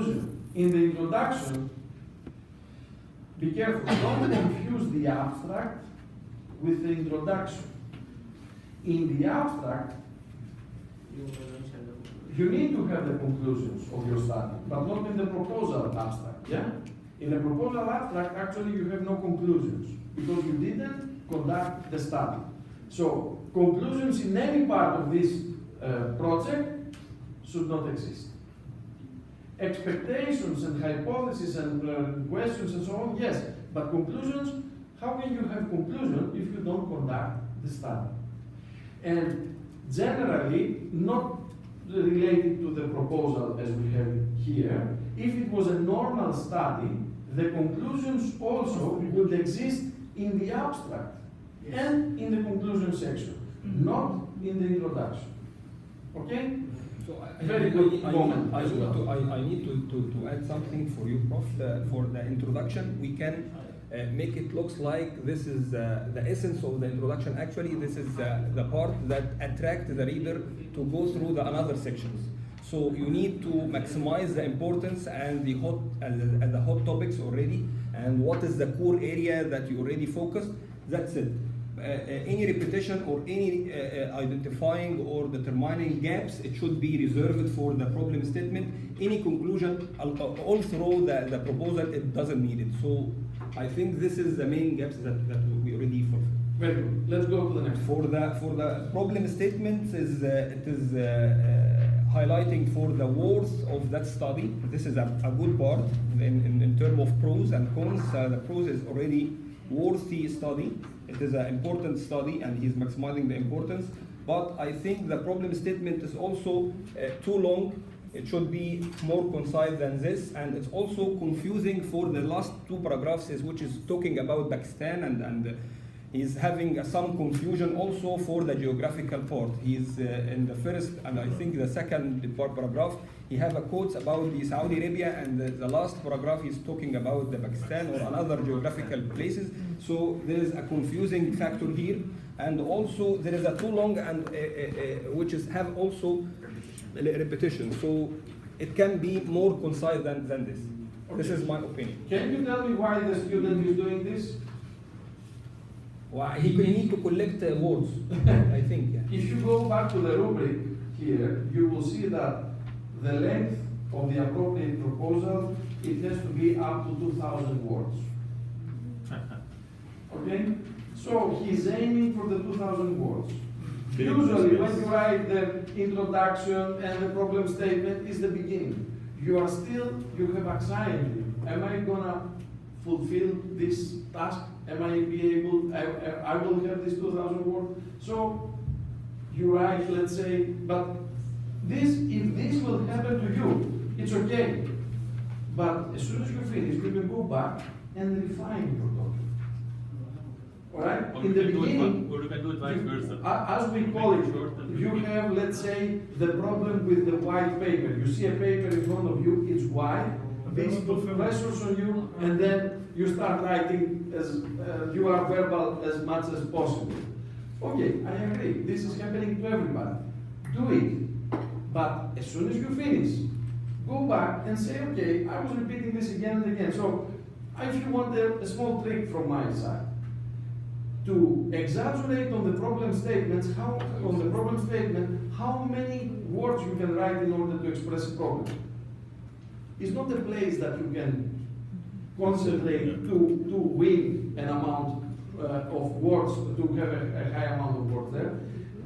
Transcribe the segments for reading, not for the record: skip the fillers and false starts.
conclusion. In the introduction, be careful, don't confuse the abstract with the introduction. In the abstract, you need to have the conclusions of your study, but not in the proposal abstract, yeah? In the proposal abstract, actually you have no conclusions, because you didn't conduct the study. So, conclusions in any part of this project should not exist. Expectations and hypotheses and questions and so on, yes, but conclusions, how can you have conclusion if you don't conduct the study? And generally, not related to the proposal as we have here, if it was a normal study, the conclusions also would exist in the abstract and in the conclusion section, not in the introduction. Okay? So Very good moment. I need to add something for you, Prof. For the introduction, we can make it looks like this is the essence of the introduction. Actually, this is the part that attracts the reader to go through the another sections. So you need to maximize the importance and the hot topics already, and what is the core area that you already focused. That's it. Any repetition or any identifying or determining gaps, it should be reserved for the problem statement. Any conclusion all through the proposal, it doesn't need it. So I think this is the main gaps that we already fulfilled. Very good. Let's go to the next. For the problem statement, it is highlighting for the worth of that study. This is a good part in terms of pros and cons. The pros is already worthy study. It is an important study, and he's maximizing the importance. But I think the problem statement is also too long. It should be more concise than this, and it's also confusing for the last two paragraphs, which is talking about Pakistan, and he's having some confusion also for the geographical part. He's in the first and I think the second paragraph, he have a quotes about the Saudi Arabia, and the last paragraph is talking about the Pakistan or another geographical places. So there is a confusing factor here, and also there is a too long and which is have also repetition. So it can be more concise than this. Okay. This is my opinion. Can you tell me why the student is doing this? Well, he need to collect words, I think. Yeah. If you go back to the rubric here, you will see that the length of the appropriate proposal, it has to be up to 2,000 words. Okay? So he's aiming for the 2,000 words. Usually when you write the introduction and the problem statement is the beginning. You have anxiety. Am I gonna fulfill this task? Am I be able, I will have this 2,000 words. So you write, let's say, but if this will happen to you, it's okay. But as soon as you finish, you can go back and refine your document. All right? Or in the beginning, or you can do it vice versa. As we call it, you have, let's say, the problem with the white paper. You see a paper in front of you, it's white. This puts pressures on you, and then you start writing as you are verbal as much as possible. Okay, I agree. This is happening to everybody. Do it. But as soon as you finish, go back and say, okay, I was repeating this again and again. So if you want a small trick from my side, to exaggerate on the problem statements, how many words you can write in order to express a problem. It's not a place that you can concentrate to win an amount of words, to have a high amount of words there.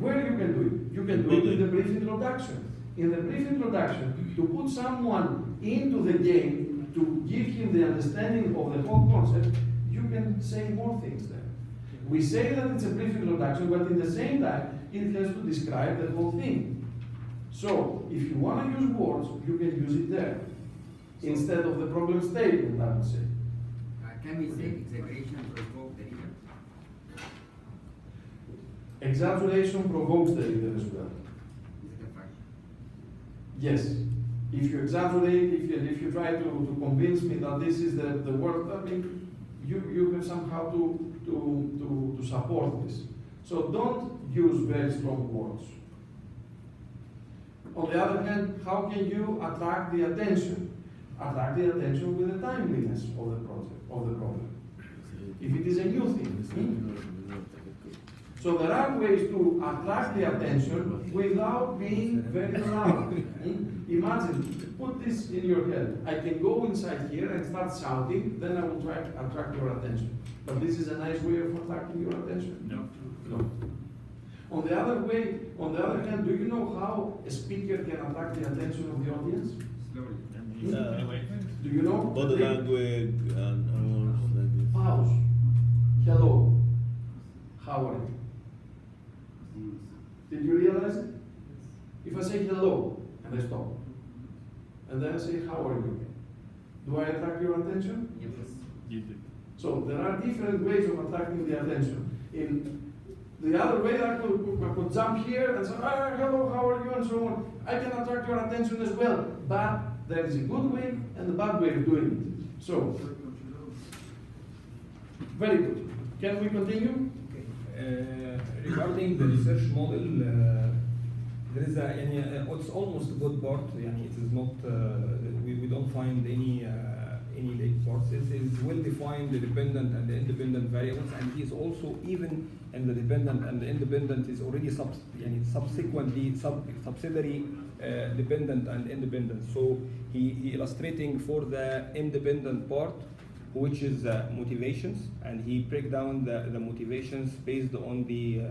Where you can do it? You can do it in the brief introduction. In the brief introduction, to put someone into the game, to give him the understanding of the whole concept, you can say more things there. We say that it's a brief introduction, but in the same time, it has to describe the whole thing. So, if you want to use words, you can use it there, instead of the problem statement, I would say. Can we say exaggeration provokes the reader? Exaggeration provokes the reader as well. Is it a fact? Yes. If you exaggerate, if you try to convince me that this is the word, I mean, you have somehow to support this. So don't use very strong words. On the other hand, how can you attract the attention? attract the attention with the timeliness of the project, of the problem. If it is a new thing. So there are ways to attract the attention without being very loud. Imagine, put this in your head. I can go inside here and start shouting, then I will try to attract your attention. But this is a nice way of attracting your attention? No. On the other hand, do you know how a speaker can attract the attention of the audience? Slowly. Do you know? Body language and Pause. Hello. How are you? Did you realize it? If I say hello and I stop, and then I say how are you, do I attract your attention? Yes. So there are different ways of attracting the attention. In the other way, I could jump here and say, hello, how are you, and so on. I can attract your attention as well, but there is a good way and a bad way of doing it. So, very good. Can we continue? Regarding the research model, there is it's almost a good part. It is not. We don't find any late parts. It is well defined, the dependent and the independent variables, and he is also even in the dependent and the independent is already subsequently subsidiary dependent and independent. So he illustrating for the independent part, which is motivations, and he break down the motivations based on the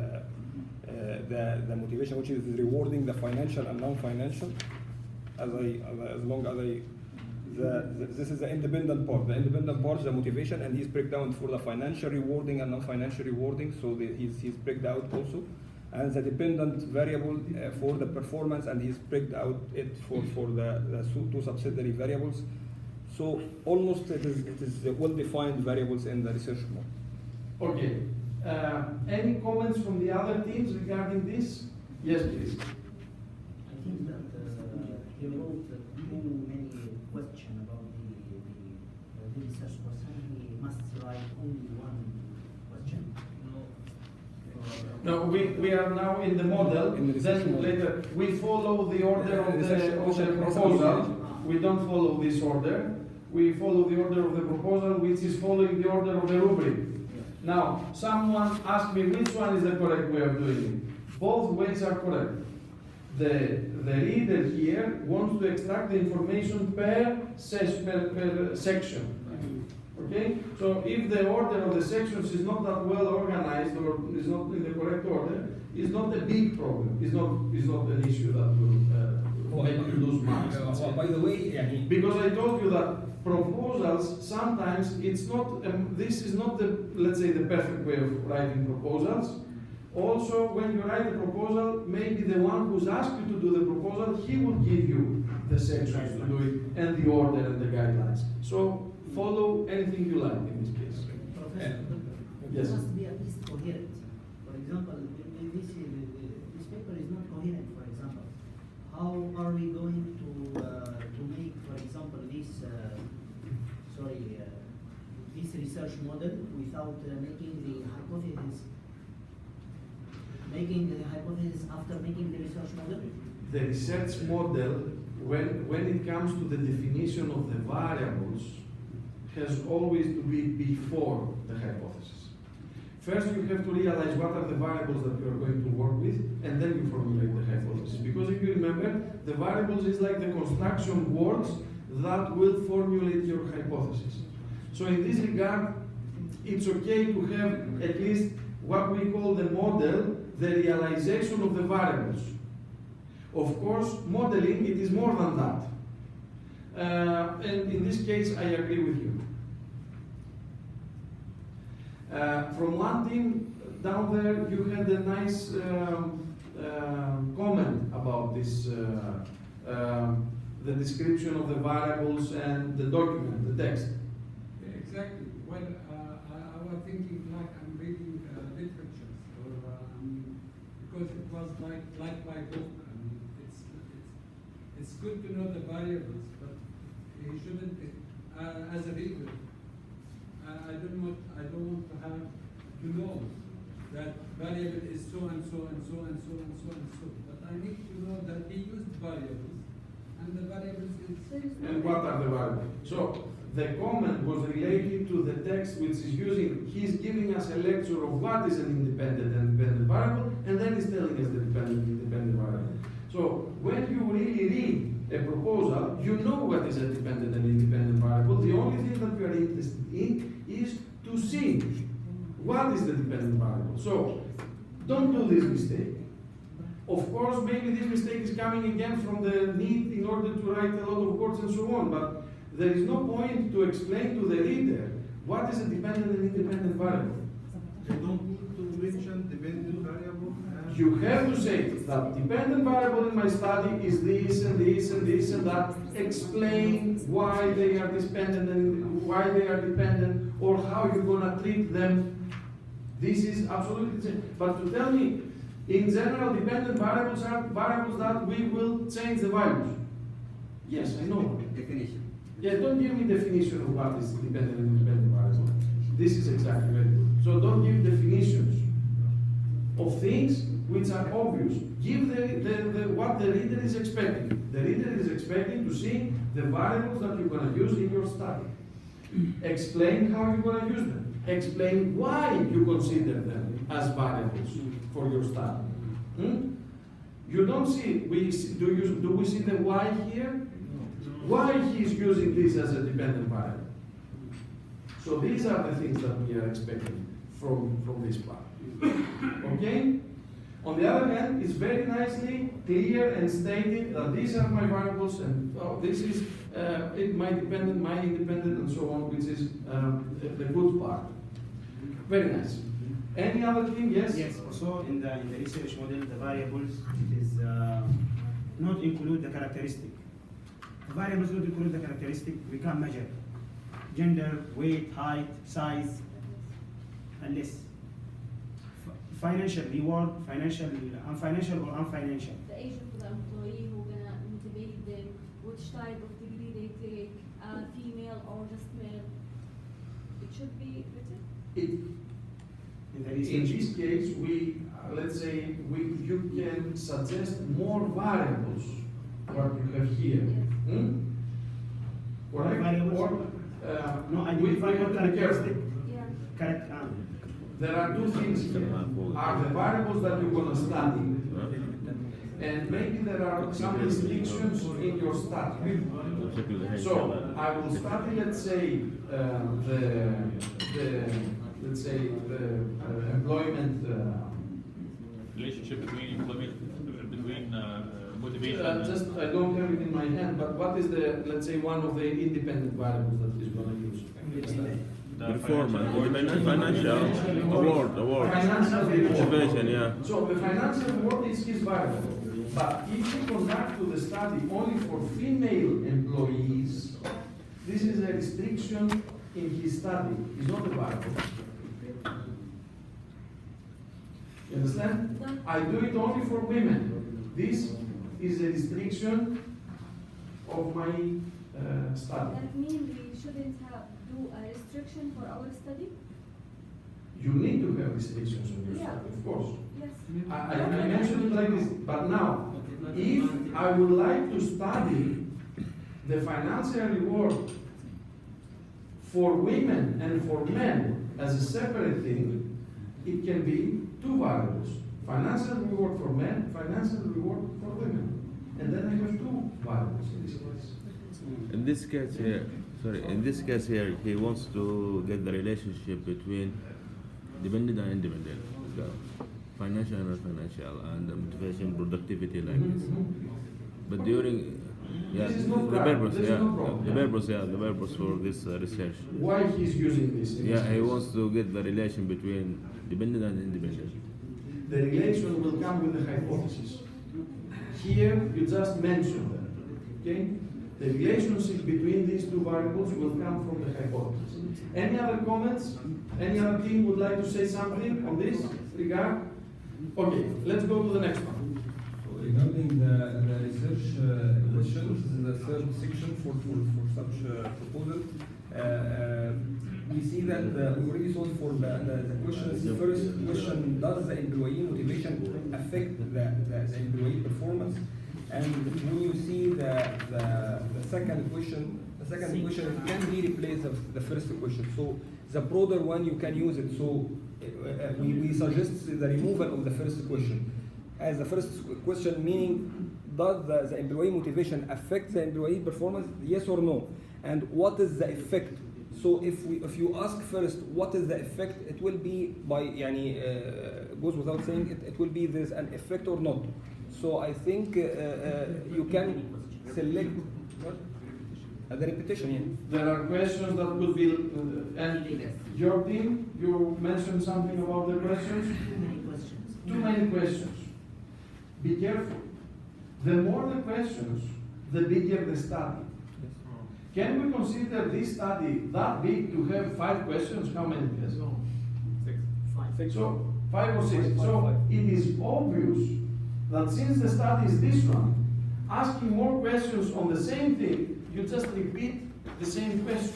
motivation which is rewarding the financial and non-financial. This is the independent part. The independent part is the motivation, and he's break down for the financial rewarding and non-financial rewarding. So he's break out also, and the dependent variable for the performance, and he's break out it for the two subsidiary variables. So almost it is well-defined variables in the research model. Okay. Any comments from the other teams regarding this? Yes, please. I think that he wrote too many questions about the research person. He must write only one question. No, we are now in the model. In the research Then model. later we follow the order of the proposal. We don't follow this order. We follow the order of the proposal, which is following the order of the rubric. Now, someone asked me which one is the correct way of doing it. Both ways are correct. The reader here wants to extract the information per section. Okay? So if the order of the sections is not that well organized or is not in the correct order, it's not a big problem. It's not an issue that will make you lose marks. By the way, Because I told you that proposals, sometimes it's not, this is not the, let's say, the perfect way of writing proposals. Also, when you write a proposal, maybe the one who's asked you to do the proposal, he will give you the sections to do it and the order and the guidelines. So follow anything you like in this case. Professor, Yes. it must be at least coherent. For example, this paper is not coherent. For example, how are we going to make, for example, this research model without making the hypothesis? Making the hypothesis after making the research model? The research model, when it comes to the definition of the variables, has always to be before the hypothesis. First, you have to realize what are the variables that you are going to work with, and then you formulate the hypothesis. Because if you remember, the variables is like the construction words that will formulate your hypothesis. So in this regard, it's okay to have at least what we call the model, the realization of the variables. Of course, modeling, it is more than that. And in this case, I agree with you. From one team down there, you had a nice comment about this, the description of the variables and the document, the text. Yeah, exactly. Well, I was thinking like I'm reading literature, or because it was like my book. I mean, it's good to know the variables, but you shouldn't. As a reader, I don't want to have to know that variable is so and so and so and so and so and so. But I need to know that he used variables and the variables is. And what are the variables? So the comment was related to the text which is using, he's giving us a lecture of what is an independent and dependent variable, and then he's telling us the dependent and independent variable. So when you really read a proposal, you know what is a dependent and independent variable. The only thing that you are interested in is to see what is the dependent variable. So don't do this mistake. Of course, maybe this mistake is coming again from the need in order to write a lot of words and so on, but there is no point to explain to the reader what is a dependent and independent variable. They don't need to mention dependent variable. You have to say that dependent variable in my study is this and this and this and that. Explain why they are dependent and why they are dependent, or how you're gonna treat them. This is absolutely the same. But to tell me, in general, dependent variables are variables that we will change the values. Yes, I know. Definition. Yeah, don't give me definition of what is dependent and independent variable. This is exactly very good. So don't give definitions of things which are obvious. Give what the reader is expecting. The reader is expecting to see the variables that you're going to use in your study. Explain how you're going to use them. Explain why you consider them as variables for your study. You don't see, do we see the why here? Why he is using this as a dependent variable. So these are the things that we are expecting from this part. Okay? On the other hand, it's very nicely clear and stated that these are my variables, and this is my dependent, my independent, and so on, which is the good part. Very nice. Any other thing? Yes? Yes, also in the research model, the variables, it is not include the characteristic. The variables not include the characteristic, we can measure. Gender, weight, height, size, and less. Financial reward, financial or unfinancial. The age of the employee who gonna motivate them, which type of degree they take, female or just male. It should be written. In this case, we let's say you can suggest more variables. What you have here. Correct? Variables? No, I define what characteristic. Yeah. There are two things here. Are the variables that you're going to study, and maybe there are some restrictions in your study. So I will study, let's say, the employment relationship between employment, between motivation. I don't have it in my hand, but what is let's say, one of the independent variables that he's going to use? Performance, financial, award. Financial reward. Motivation, yeah. So the financial reward is his variable. But if you conduct to the study only for female employees, this is a restriction in his study. It's not a variable. You understand? I do it only for women. This is a restriction of my study. That means we shouldn't do a restriction for our study? You need to have restrictions on your study, of course. Yes. I mentioned it like this, but now, if I would like to study the financial reward for women and for men as a separate thing, it can be two variables. Financial reward for men, financial reward for women. And then I have two variables in this case. In this case here, he wants to get the relationship between dependent and independent, the financial and non-financial, and the motivation, productivity, like this. But during, This is not right. the purpose for this research. Why he's using this? He wants to get the relation between dependent and independent. The relation will come with the hypothesis. Here, you just mentioned that, okay? The relationship between these two variables will come from the hypothesis. Any other comments? Any other team would like to say something on this regard? Okay, let's go to the next one. So regarding the research questions, the third section for such proposal, we see that we already saw for the questions. The first question: does the employee motivation affect the employee performance? And when you see the second question, it can be replaced of the first question. So the broader one you can use it. So we suggest the removal of the first question. As the first question meaning, does the employee motivation affect the employee performance? Yes or no? And what is the effect? So if you ask first what is the effect, it will be by goes without saying it will be there's an effect or not. So I think you can select the repetition. Yeah. There are questions that could be, and your team, you mentioned something about the questions. Too many questions. Too many questions. Be careful. The more the questions, the bigger the study. Can we consider this study that big to have 5 questions? How many questions? No. 6. So 5 or 6. Five. So it is obvious that since the study is this one, asking more questions on the same thing, you just repeat the same question.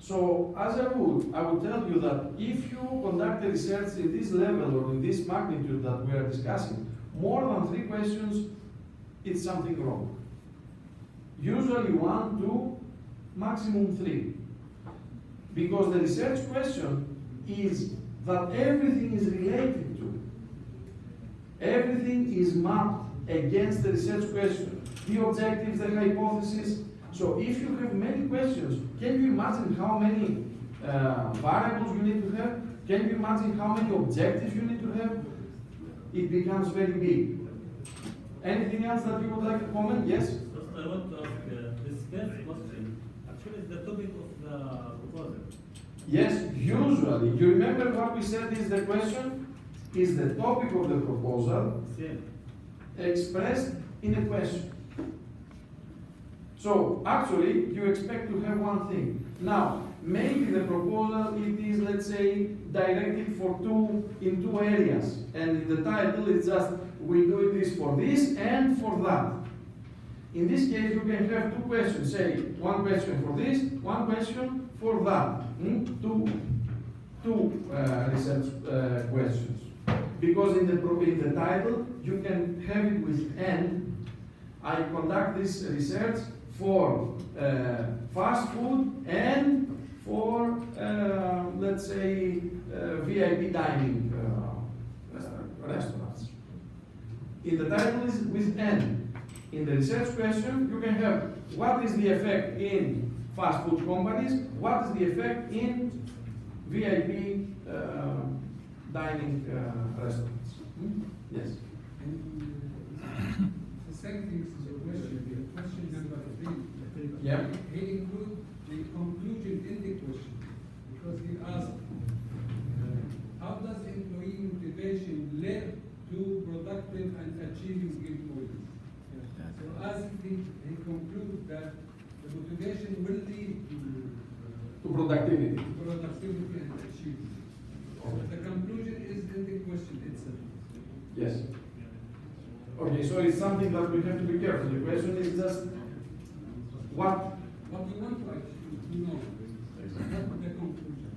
So as a rule, I will tell you that if you conduct a research in this level or in this magnitude that we are discussing, more than 3 questions, it's something wrong. Usually 1, 2, maximum 3. Because the research question is that everything is related to. Everything is mapped against the research question. The objectives, the hypothesis. So if you have many questions, can you imagine how many variables you need to have? Can you imagine how many objectives you need to have? It becomes very big. Anything else that you would like to comment? Yes? I want to ask this first question. Actually, is the topic of the proposal. Yes, usually. You remember what we said is the question? Is the topic of the proposal expressed in a question. So, actually, you expect to have one thing. Now, maybe the proposal, it is, let's say, directed in two areas. And in the title, it's just, we do this for this and for that. In this case, you can have 2 questions. Say, 1 question for this, 1 question for that. Two research questions. Because in the title, you can have it with and. I conduct this research for fast food and for, let's say, VIP dining restaurants. In the title is with and. In the research question, you can have what is the effect in fast food companies, what is the effect in VIP dining restaurants. Yes? And the second thing is the question number 3. Yeah. He includes the conclusion in the question because he asked, how does employee motivation lead to productive and achieving employees? So as he concludes that the motivation will lead To productivity. productivity and achievement. The conclusion is in the question itself. Yes. Okay, so it's something that we have to be careful. The question is just what? What you want to achieve, know. Not the conclusion.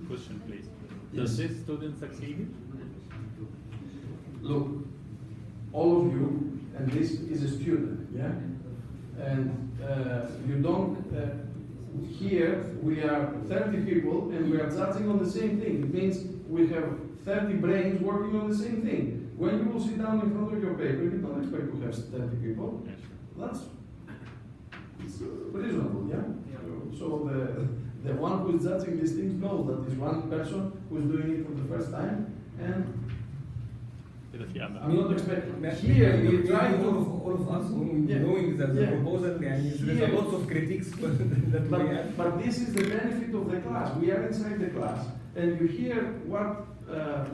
Question, please. Yes. Does this student succeed? Look, all of you, and this is a student, yeah? And you don't, here we are 30 people and we are judging on the same thing. It means we have 30 brains working on the same thing. When you will sit down in front of your paper, you don't expect to have 30 people. That's reasonable, yeah? So the one who is judging these things knows that is one person who is doing it for the first time, and I'm not expecting. Here we try to all of us knowing that the proposal, there's a lot of critiques that we have. But this is the benefit of the class. We are inside the class, and you hear what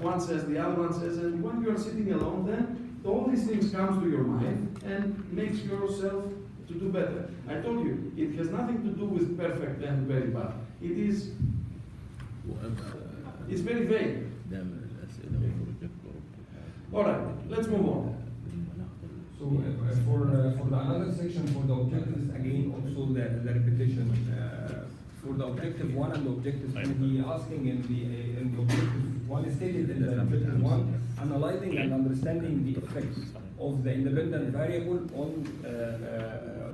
one says, the other one says, and when you are sitting alone, then all these things come to your mind and makes yourself to do better. I told you, it has nothing to do with perfect and very bad. It is, it's very vague. All right, let's move on. So for the another section, for the objectives, again, also the repetition. For the objective 1 and the objective 2, he asking in the objective 1 stated in the objective 1, analyzing and understanding the effects of the independent variable on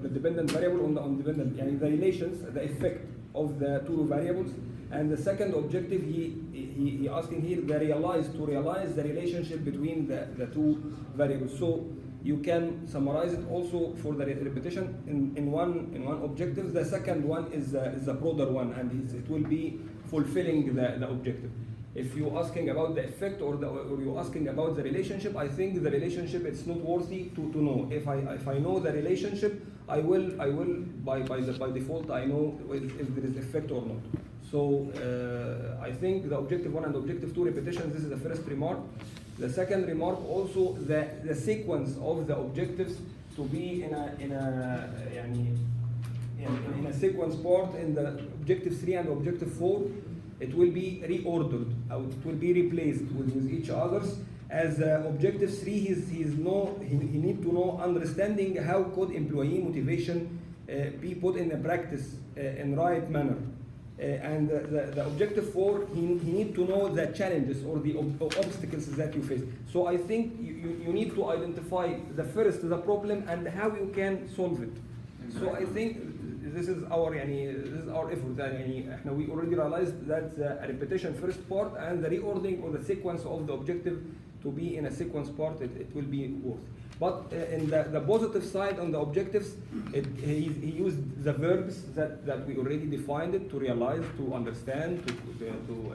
the dependent variable on dependent, يعني the relations, the effect of the two variables. And the second objective, he asking here to realize the relationship between the two variables. So you can summarize it also for the repetition in one objective. The second one is the broader one, and it will be fulfilling the objective. If you're asking about the effect or you're asking about the relationship, I think the relationship, it's not worthy to know. If I know the relationship, I will by default I know if there is effect or not. So I think the objective 1 and objective 2 repetitions, this is the first remark. The second remark also, the sequence of the objectives to be in a sequence part in the objective 3 and objective 4. It will be reordered, or it will be replaced with each others. As objective 3, he need to know understanding how could employee motivation be put in a practice in right manner. And the objective 4, he need to know the challenges or the obstacles that you face. So I think you need to identify the problem and how you can solve it. So I think this is our effort. We already realized that the repetition first part and the reordering or the sequence of the objective to be in a sequence part, it will be worth. But in the positive side on the objectives, he used the verbs that we already defined it, to realize, to understand, to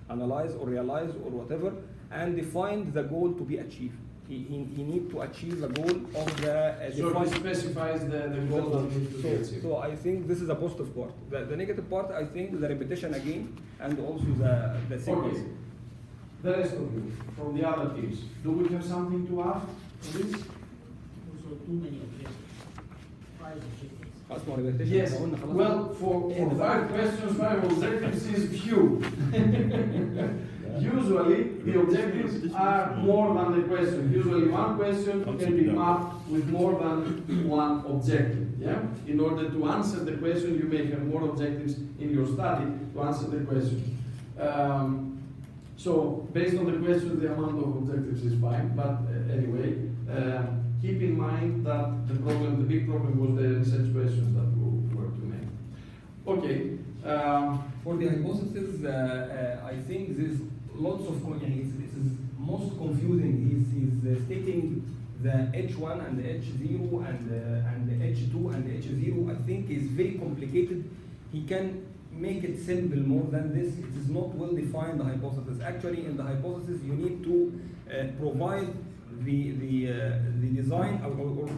analyze or realize or whatever, and defined the goal to be achieved. He need to achieve the goal of the so he specifies the goal that needs to be achieved. So I think this is a positive part. The negative part, I think, the repetition again, and also the sequence. Okay. The rest of you, from the other teams, do we have something to add to this? Also too many objectives. 5 objectives. Yes, well, for 5 questions, 5 objectives is few. Usually, the objectives are more than the question. Usually, one question can be mapped with more than one objective. Yeah? In order to answer the question, you may have more objectives in your study to answer the question. So, based on the question, the amount of objectives is fine. But anyway, keep in mind that the big problem was the research questions that were to make. Okay. For the hypothesis, I think there's lots of it is most confusing. He's stating the H1 and the H0 and the H2 and the H0. I think is very complicated. He can make it simple more than this. It is not well defined, the hypothesis. Actually, in the hypothesis, you need to provide the design or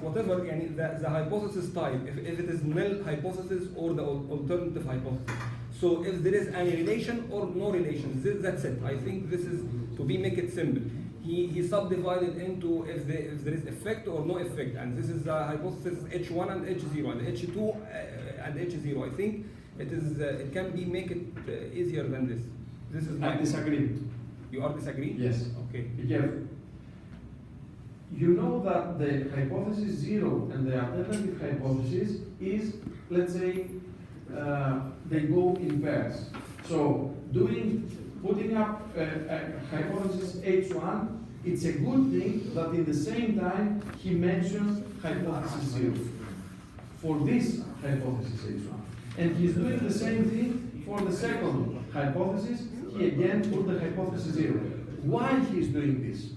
whatever, the hypothesis type, if it is null hypothesis or the alternative hypothesis. So if there is any relation or no relation, that's it. I think this is to make it simple. He subdivided into if there is effect or no effect, and this is the hypothesis H1 and H0 and H2 and H0. I think it can be make it easier than this. This is I disagree. You are disagree? Yes. Okay. Be careful. You know that the hypothesis 0 and the alternative hypothesis is, let's say, they go in pairs. So putting up a hypothesis H1, it's a good thing that in the same time he mentions hypothesis 0 for this hypothesis H1. And he's doing the same thing for the second hypothesis. He again put the hypothesis 0. Why he's doing this?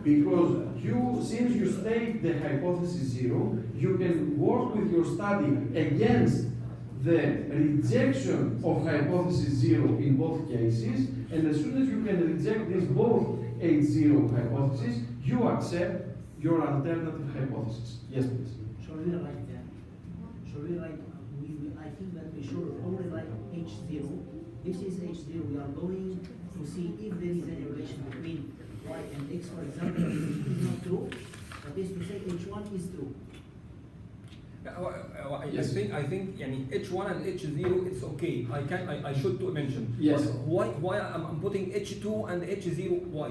Because since you state the hypothesis 0, you can work with your study against the rejection of hypothesis 0 in both cases, and as soon as you can reject this both H0 hypothesis, you accept your alternative hypothesis. Yes, please. Shall we write that? Shall we write? I think that we should only write H0. This is H0. We are going to see if there is any relation between Y and X, for example. If it is not true, that is to say H1 is true. Yes. I think H1 and H0 it's okay. I should mention. Yes. Why I'm putting H2 and H0? Why?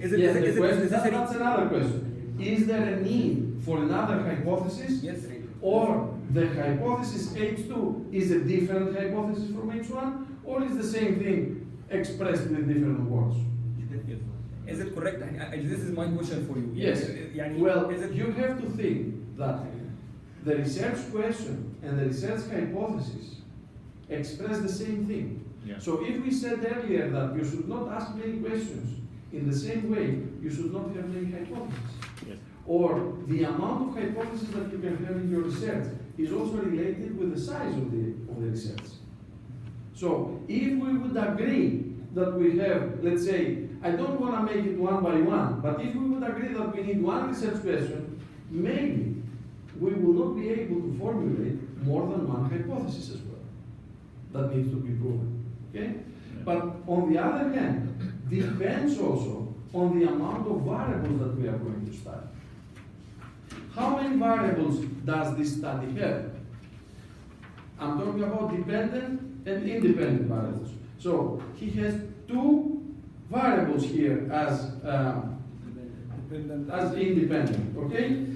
Is it Yes, necessary? That's another question. Is there a need for another hypothesis? Yes. Or the hypothesis H2 is a different hypothesis from H1, or is the same thing expressed with different words? Yes. Is it correct? This is my question for you. Yes. يعني Well, is it you have to think that the research question and the research hypothesis express the same thing. Yeah. So if we said earlier that you should not ask many questions, in the same way, you should not have many hypotheses. Yes. Or the amount of hypotheses that you can have in your research is also related with the size of the research. So if we would agree that we have, let's say, I don't want to make it one by one, but if we would agree that we need one research question, maybe we will not be able to formulate more than one hypothesis as well. That needs to be proven. Okay? But on the other hand, depends also on the amount of variables that we are going to study. How many variables does this study have? I'm talking about dependent and independent variables. So he has two variables here as independent, okay?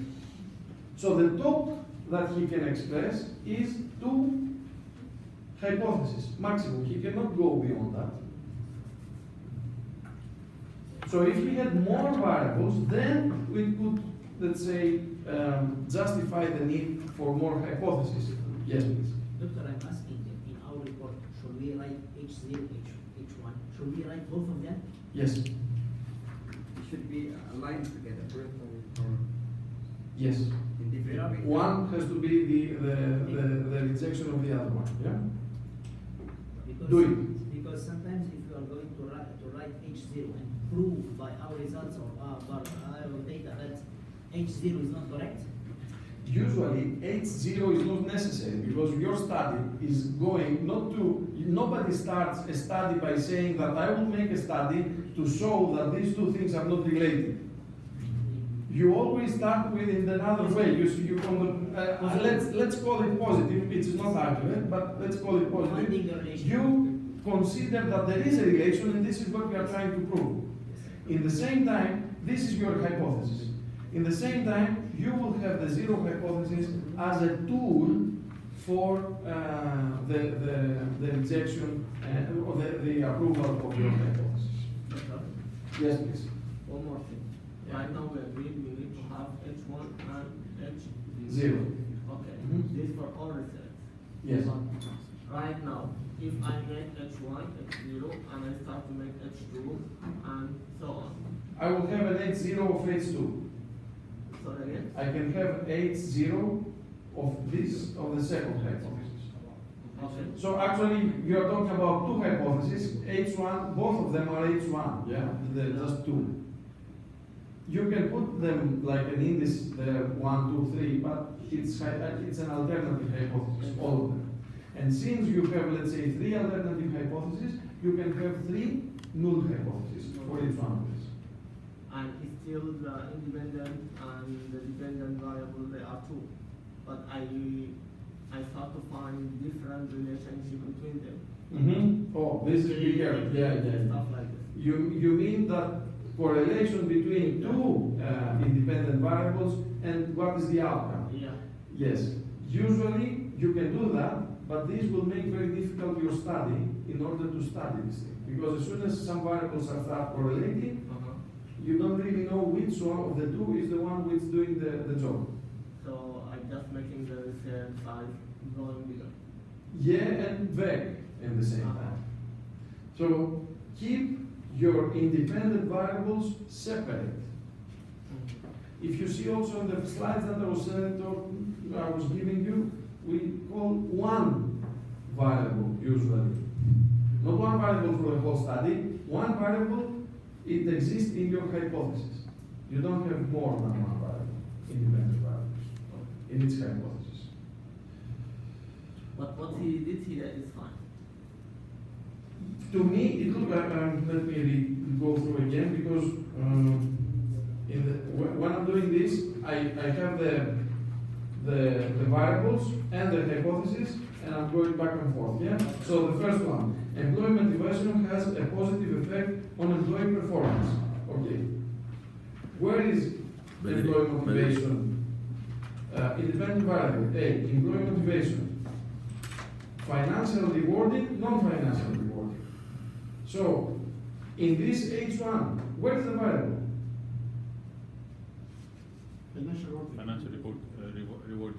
So the top that he can express is two hypotheses, maximum. He cannot go beyond that. So if he had more variables, then we could, let's say, justify the need for more hypotheses. Yes, please. Doctor, I'm asking in our report, should we write H0, H1? Should we write both of them? Yes. It should be aligned together. Yes. In different ways. One has to be the rejection of the other one. Yeah. Because sometimes if you are going to write H0 and prove by our results or by our data that H0 is not correct, Usually, H0 is not necessary because your study is going not to, nobody starts a study by saying that I will make a study to show that these two things are not related. You always start with in another way. Let's call it positive. It's not accurate, but let's call it positive. You consider that there is a relation, and this is what we are trying to prove. In the same time, this is your hypothesis. In the same time, you will have the zero hypothesis as a tool for the rejection or the approval of your hypothesis. Yes, please. One more thing. Yeah. Right now we agreed we need to have H1 and Zero. Okay. Mhm. This for all research. Yes. But right now, if I make H1, H0, and I start to make H2, and so on. I will have an H0 of H2. Sorry again? I can have H0 of this, of the second hypothesis. Okay. So actually, you are talking about two hypotheses. H1, both of them are H1. Yeah, they're just two. You can put them like an index there, 1, 2, 3, but it's an alternative hypothesis, all of them. And since you have, let's say, 3 alternative hypotheses, you can have 3 null hypotheses for each one of these. And it's still the independent and the dependent variable, they are two. But I start to find different relationship between them. Mm-hmm. Oh, this is bigger. Yeah. Stuff like this. You mean that correlation between two independent variables and what is the outcome? Yeah. Yes. Usually you can do that, but this will make very difficult your study in order to study this thing. Because as soon as some variables are start correlating, you don't really know which one of the two is the one which is doing the job. So I'm just making the research size growing bigger. Yeah, and vague in the same time. So keep your independent variables separate. If you see also in the slides that I was giving you, we call one variable usually. Not one variable for the whole study, one variable, it exists in your hypothesis. You don't have more than one variable, independent variables, in its hypothesis. But what he did here is fine. To me, it look like, let me go through again, because when I'm doing this, I have the variables and the hypothesis, and I'm going back and forth, yeah? So the first one, employee motivation has a positive effect on employee performance. Okay. Where is employee motivation? Independent variable, A, employee motivation. Financial rewarding, non-financial rewarding. So, in this H1, Where is the variable? Financial report, reward.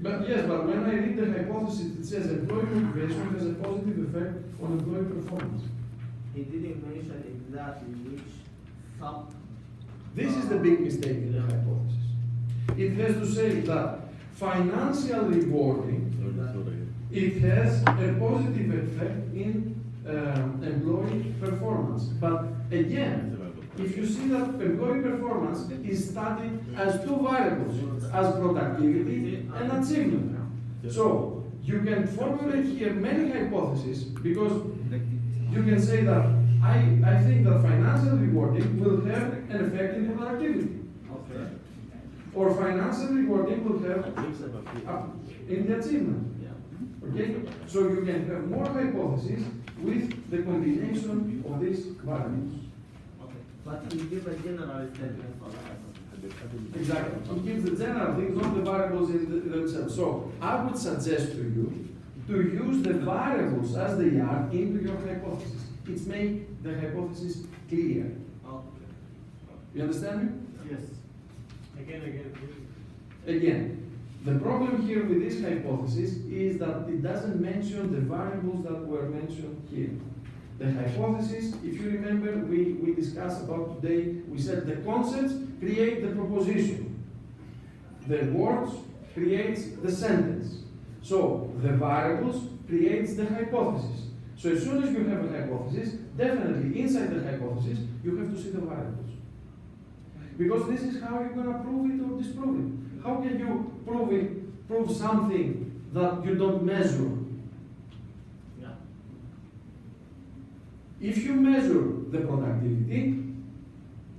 But yes, but when I read the hypothesis, it says employee motivation has a positive effect on employee performance. He didn't mention exactly which sub. This is the big mistake in the hypothesis. It has to say that financial rewarding, it has a positive effect in employee performance. But again, if you see that employee performance is studied as two variables, as productivity and achievement. So you can formulate here many hypotheses because you can say that I think that financial rewarding will have an effect in productivity. Okay. Or financial rewarding will have in the achievement. Yeah. Okay? So you can have more hypotheses with the combination of these variables. Okay. But he give a general statement for the hypothesis. Exactly. It gives the general things, not the variables in themselves. So I would suggest to you to use the variables as they are into your hypothesis. It makes the hypothesis clear. Okay. You understand me? Yes. Again, the problem here with this hypothesis is that it doesn't mention the variables that were mentioned here. The hypothesis, if you remember, we discussed about today, we said the concepts create the proposition. The words creates the sentence. So the variables creates the hypothesis. So as soon as you have a hypothesis, definitely inside the hypothesis, you have to see the variables. Because this is how you're going to prove it or disprove it. How can you prove something that you don't measure? Yeah. If you measure the productivity,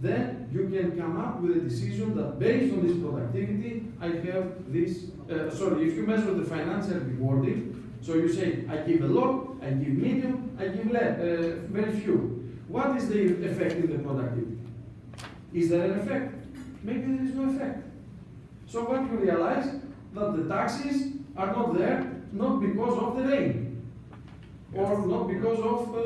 then you can come up with a decision that based on this productivity, I have this, if you measure the financial rewarding, so you say, I give a lot, I give medium, I give very few. What is the effect in the productivity? Is there an effect? Maybe there is no effect. So what you realize, that the taxes are not there, not because of the rain, or not because of a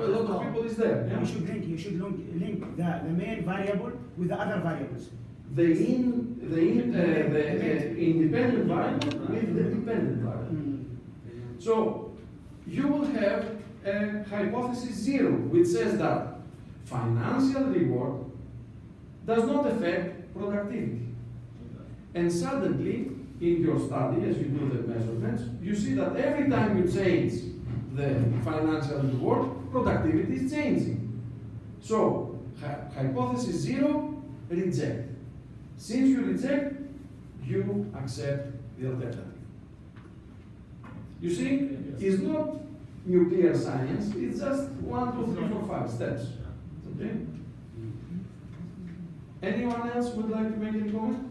lot of people is there. Yeah? You should link the main variable with the other variables. The independent variable with the dependent variable. So you will have a hypothesis 0, which says that financial reward does not affect productivity. And suddenly, in your study, as you do the measurements, you see that every time you change the financial reward, productivity is changing. So, hypothesis 0, reject. Since you reject, you accept the alternative. You see, it's not nuclear science, it's just 1, 2, 3, 4, 5 steps. Okay? Anyone else would like to make any comment?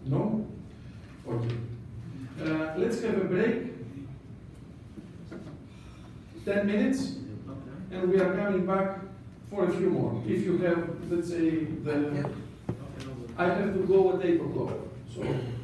No? Okay. Let's have a break. 10 minutes, and we are coming back for a few more. If you have, let's say, I have to go at 8 o'clock. So.